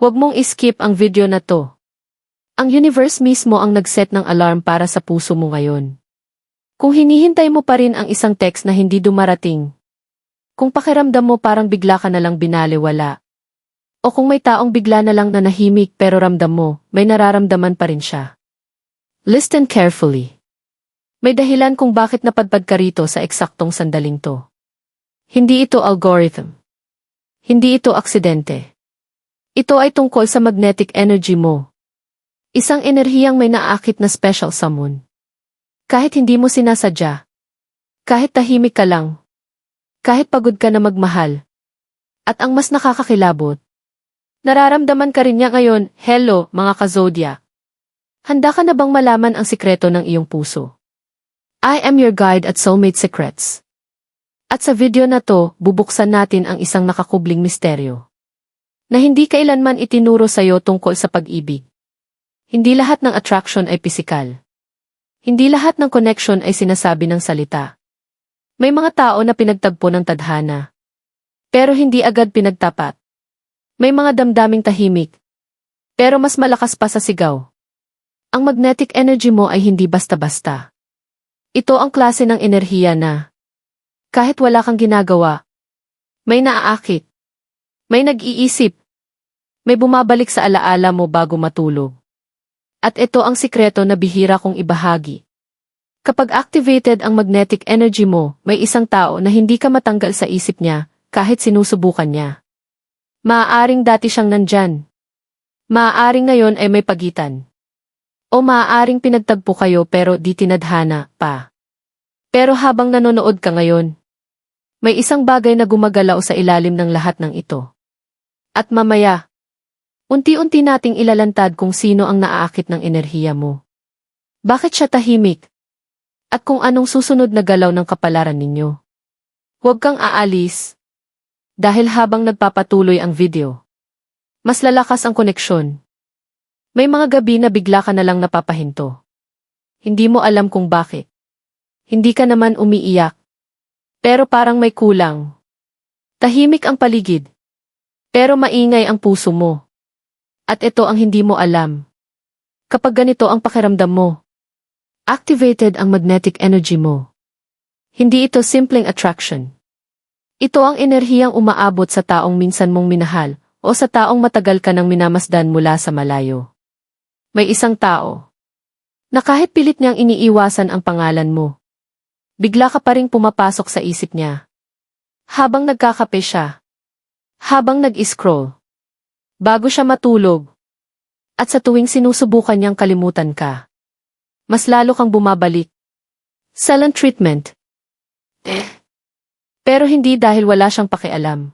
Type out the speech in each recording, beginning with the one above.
Huwag mong skip ang video na to. Ang universe mismo ang nag-set ng alarm para sa puso mo ngayon. Kung hinihintay mo pa rin ang isang text na hindi dumarating, kung pakiramdam mo parang bigla ka na lang binaliwala, o kung may taong bigla na lang nanahimik pero ramdam mo, may nararamdaman pa rin siya. Listen carefully. May dahilan kung bakit napadpad ka rito sa eksaktong sandaling to. Hindi ito algorithm. Hindi ito aksidente. Ito ay tungkol sa magnetic energy mo. Isang enerhiyang may naakit na special summon. Kahit hindi mo sinasadya. Kahit tahimik ka lang. Kahit pagod ka na magmahal. At ang mas nakakakilabot, nararamdaman ka rin niya ngayon. Hello, mga ka-zodiac. Handa ka na bang malaman ang sikreto ng iyong puso? I am your guide at Soulmate Secrets. At sa video na to, bubuksan natin ang isang nakakubling misteryo na hindi kailanman itinuro sa iyo tungkol sa pag-ibig. Hindi lahat ng attraction ay pisikal. Hindi lahat ng connection ay sinasabi ng salita. May mga tao na pinagtagpo ng tadhana, pero hindi agad pinagtapat. May mga damdaming tahimik, pero mas malakas pa sa sigaw. Ang magnetic energy mo ay hindi basta-basta. Ito ang klase ng enerhiya na, kahit wala kang ginagawa, may naaakit, may nag-iisip, may bumabalik sa alaala mo bago matulog. At ito ang sikreto na bihira kong ibahagi. Kapag activated ang magnetic energy mo, may isang tao na hindi ka matanggal sa isip niya, kahit sinusubukan niya. Maaaring dati siyang nandyan. Maaaring ngayon ay may pagitan. O maaaring pinagtagpo kayo pero di tinadhana pa. Pero habang nanonood ka ngayon, may isang bagay na gumagalaw sa ilalim ng lahat ng ito. At mamaya, unti-unti nating ilalantad kung sino ang naaakit ng enerhiya mo. Bakit siya tahimik? At kung anong susunod na galaw ng kapalaran ninyo. Huwag kang aalis. Dahil habang nagpapatuloy ang video, mas lalakas ang koneksyon. May mga gabi na bigla ka na lang napapahinto. Hindi mo alam kung bakit. Hindi ka naman umiiyak. Pero parang may kulang. Tahimik ang paligid. Pero maingay ang puso mo. At ito ang hindi mo alam. Kapag ganito ang pakiramdam mo, activated ang magnetic energy mo. Hindi ito simpleng attraction. Ito ang enerhiyang umaabot sa taong minsan mong minahal o sa taong matagal ka nang minamasdan mula sa malayo. May isang tao na kahit pilit niyang iniiwasan ang pangalan mo, bigla ka pa ring pumapasok sa isip niya. Habang nagkakape siya, habang nag-scroll, bago siya matulog, at sa tuwing sinusubukan niyang kalimutan ka, mas lalo kang bumabalik. Silent treatment. Pero hindi dahil wala siyang pakialam.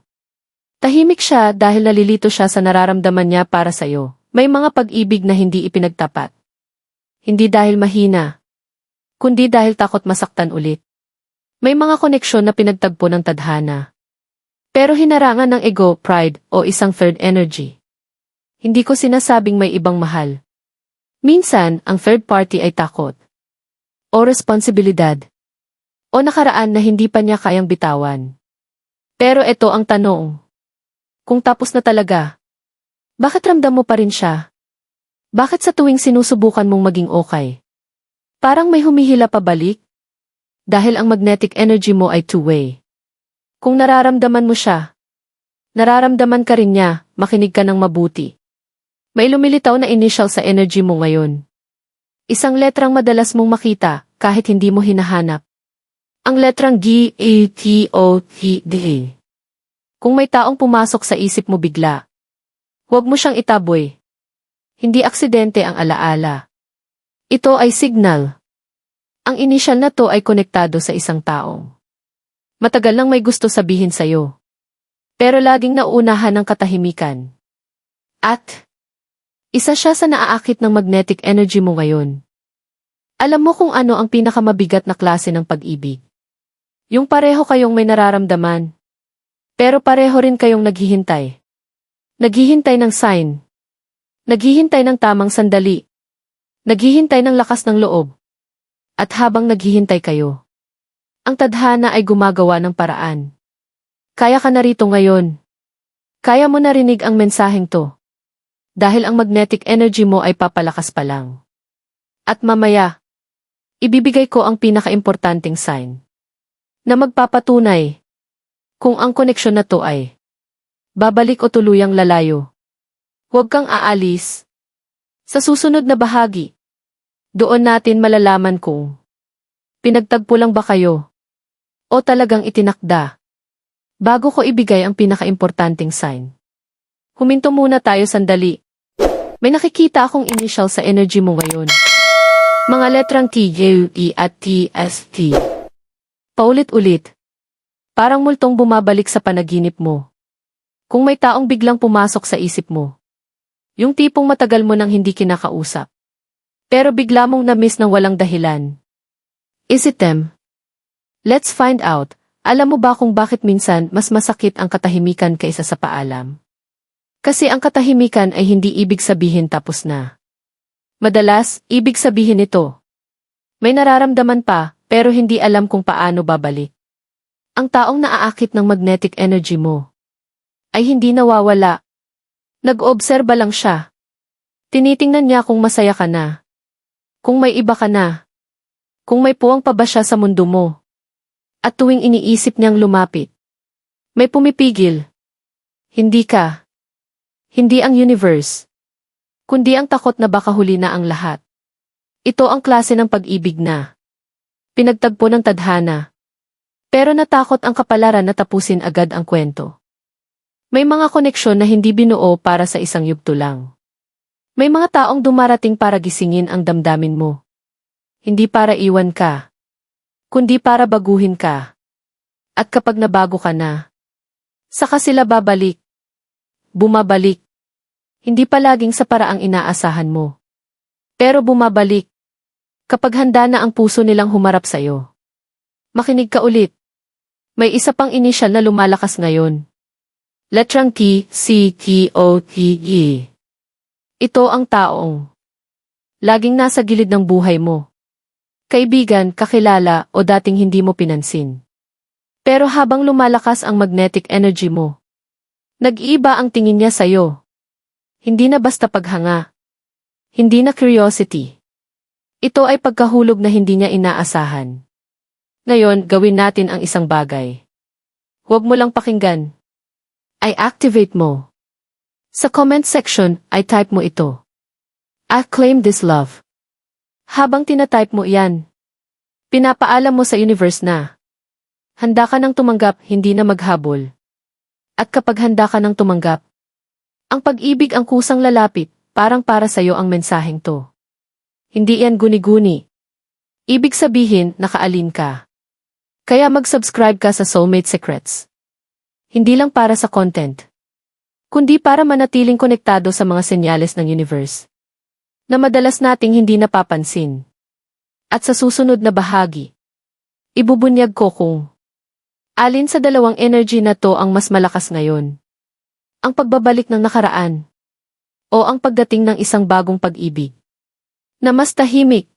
Tahimik siya dahil nalilito siya sa nararamdaman niya para sa iyo. May mga pag-ibig na hindi ipinagtapat. Hindi dahil mahina, kundi dahil takot masaktan ulit. May mga koneksyon na pinagtagpo ng tadhana. Pero hinarangan ng ego, pride, o isang third energy. Hindi ko sinasabing may ibang mahal. Minsan, ang third party ay takot. O responsibilidad. O nakaraan na hindi pa niya kayang bitawan. Pero ito ang tanong. Kung tapos na talaga, bakit ramdam mo pa rin siya? Bakit sa tuwing sinusubukan mong maging okay, parang may humihila pabalik? Dahil ang magnetic energy mo ay two-way. Kung nararamdaman mo siya, nararamdaman ka rin niya, makinig ka ng mabuti. May lumilitaw na initial sa energy mo ngayon. Isang letrang madalas mong makita, kahit hindi mo hinahanap. Ang letrang G, A, T, O, T, D. Kung may taong pumasok sa isip mo bigla, huwag mo siyang itaboy. Hindi aksidente ang alaala. Ito ay signal. Ang initial na to ay konektado sa isang taong matagal nang may gusto sabihin sa'yo. Pero laging nauunahan ng katahimikan. At isa siya sa naaakit ng magnetic energy mo ngayon. Alam mo kung ano ang pinakamabigat na klase ng pag-ibig. Yung pareho kayong may nararamdaman. Pero pareho rin kayong naghihintay. Naghihintay ng sign. Naghihintay ng tamang sandali. Naghihintay ng lakas ng loob. At habang naghihintay kayo, ang tadhana ay gumagawa ng paraan. Kaya ka narito ngayon. Kaya mo narinig ang mensaheng to. Dahil ang magnetic energy mo ay papalakas pa lang. At mamaya, ibibigay ko ang pinakaimportanteng sign na magpapatunay kung ang koneksyon na to ay babalik o tuluyang lalayo. Huwag kang aalis. Sa susunod na bahagi, doon natin malalaman kung pinagtagpo lang ba kayo o talagang itinakda. Bago ko ibigay ang pinakaimportanteng sign, huminto muna tayo sandali. May nakikita akong initial sa energy mo ngayon. Mga letrang T, U, E at T, S, T. Paulit-ulit. Parang multong bumabalik sa panaginip mo. Kung may taong biglang pumasok sa isip mo. Yung tipong matagal mo nang hindi kinakausap. Pero bigla mong na-miss ng walang dahilan. Is it them? Let's find out. Alam mo ba kung bakit minsan mas masakit ang katahimikan kaysa sa paalam? Kasi ang katahimikan ay hindi ibig sabihin tapos na. Madalas, ibig sabihin ito. May nararamdaman pa, pero hindi alam kung paano babalik. Ang taong naaakit ng magnetic energy mo ay hindi nawawala. Nag-obserba lang siya. Tinitingnan niya kung masaya ka na. Kung may iba ka na. Kung may puwang pa ba siya sa mundo mo. At tuwing iniisip niyang lumapit, may pumipigil. Hindi ka. Hindi ang universe. Kundi ang takot na baka huli na ang lahat. Ito ang klase ng pag-ibig na pinagtagpo ng tadhana. Pero natakot ang kapalaran na tapusin agad ang kwento. May mga koneksyon na hindi binuo para sa isang yugto lang. May mga taong dumarating para gisingin ang damdamin mo. Hindi para iwan ka. Kundi para baguhin ka. At kapag nabago ka na, saka sila babalik. Bumabalik. Hindi palaging sa paraang inaasahan mo. Pero bumabalik. Kapag handa na ang puso nilang humarap sa'yo. Makinig ka ulit. May isa pang inisyal na lumalakas ngayon. Letrang T, C, T, O, T, E. Ito ang taong laging nasa gilid ng buhay mo. Kaibigan, kakilala, o dating hindi mo pinansin. Pero habang lumalakas ang magnetic energy mo, nag-iba ang tingin niya sa'yo. Hindi na basta paghanga. Hindi na curiosity. Ito ay pagkahulog na hindi niya inaasahan. Ngayon, gawin natin ang isang bagay. Huwag mo lang pakinggan. I activate mo. Sa comment section, ay type mo ito. I claim this love. Habang tinatype mo iyan, pinapaalam mo sa universe na handa ka nang tumanggap, hindi na maghabol. At kapag handa ka nang tumanggap, ang pag-ibig ang kusang lalapit, parang para sa'yo ang mensaheng to. Hindi yan guni-guni. Ibig sabihin, nakaalin ka. Kaya mag-subscribe ka sa Soulmate Secrets. Hindi lang para sa content, kundi para manatiling konektado sa mga senyales ng universe na madalas nating hindi napapansin. At sa susunod na bahagi, ibubunyag ko kung alin sa dalawang energy na to ang mas malakas ngayon. Ang pagbabalik ng nakaraan o ang pagdating ng isang bagong pag-ibig na mas tahimik.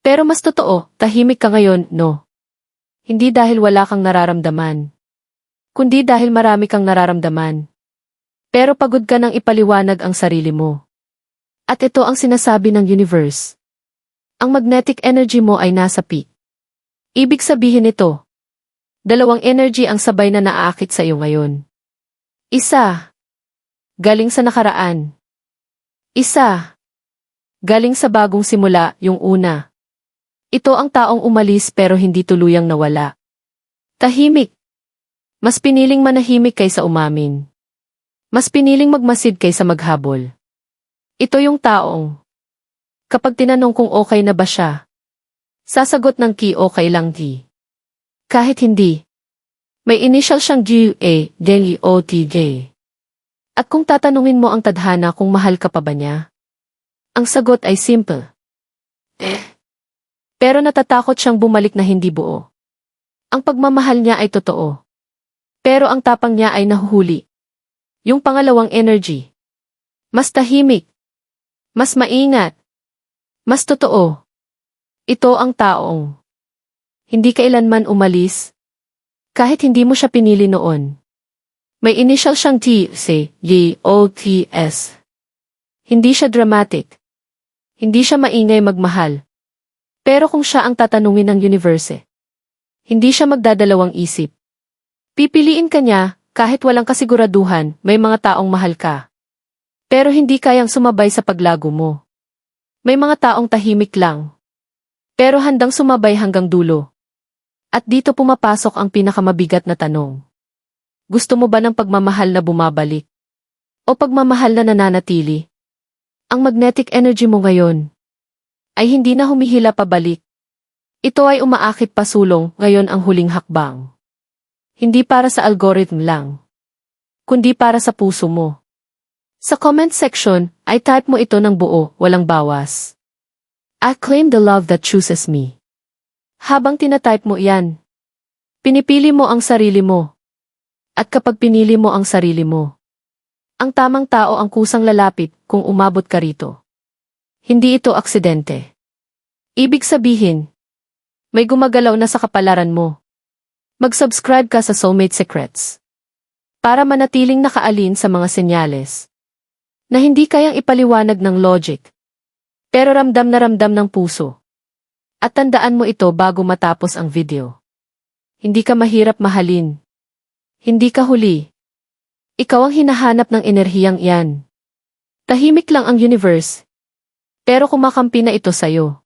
Pero mas totoo, tahimik ka ngayon, no? Hindi dahil wala kang nararamdaman, kundi dahil marami kang nararamdaman. Pero pagod ka nang ipaliwanag ang sarili mo. At ito ang sinasabi ng universe. Ang magnetic energy mo ay nasa peak. Ibig sabihin nito, dalawang energy ang sabay na naaakit sa iyo ngayon. Isa, galing sa nakaraan. Isa, galing sa bagong simula, yung una. Ito ang taong umalis pero hindi tuluyang nawala. Tahimik. Mas piniling manahimik kaysa umamin. Mas piniling magmasid kaysa maghabol. Ito yung taong kapag tinanong kung okay na ba siya, sasagot ng ki okay lang di. Kahit hindi. May initial siyang G-A, D-O-T-J. At kung tatanungin mo ang tadhana kung mahal ka pa ba niya, ang sagot ay simple. Pero natatakot siyang bumalik na hindi buo. Ang pagmamahal niya ay totoo. Pero ang tapang niya ay nahuhuli. Yung pangalawang energy. Mas tahimik. Mas maingat. Mas totoo. Ito ang taong hindi kailanman umalis. Kahit hindi mo siya pinili noon. May initial siyang T, C, G, O, T, S. Hindi siya dramatic. Hindi siya maingay magmahal. Pero kung siya ang tatanungin ng universe, hindi siya magdadalawang isip. Pipiliin ka niya, kahit walang kasiguraduhan, may mga taong mahal ka. Pero hindi kayang sumabay sa paglago mo. May mga taong tahimik lang. Pero handang sumabay hanggang dulo. At dito pumapasok ang pinakamabigat na tanong. Gusto mo ba ng pagmamahal na bumabalik? O pagmamahal na nananatili? Ang magnetic energy mo ngayon ay hindi na humihila pabalik. Ito ay umaakit pasulong, ngayon ang huling hakbang. Hindi para sa algorithm lang, kundi para sa puso mo. Sa comment section, ay type mo ito ng buo, walang bawas. I claim the love that chooses me. Habang tinatype mo yan, pinipili mo ang sarili mo. At kapag pinili mo ang sarili mo, ang tamang tao ang kusang lalapit kung umabot ka rito. Hindi ito aksidente. Ibig sabihin, may gumagalaw na sa kapalaran mo. Mag-subscribe ka sa Soulmate Secrets para manatiling nakaalin sa mga senyales na hindi kayang ipaliwanag ng logic, pero ramdam na ramdam ng puso. At tandaan mo ito bago matapos ang video. Hindi ka mahirap mahalin. Hindi ka huli. Ikaw ang hinahanap ng enerhiyang iyan. Tahimik lang ang universe, pero kumakampi na ito sayo.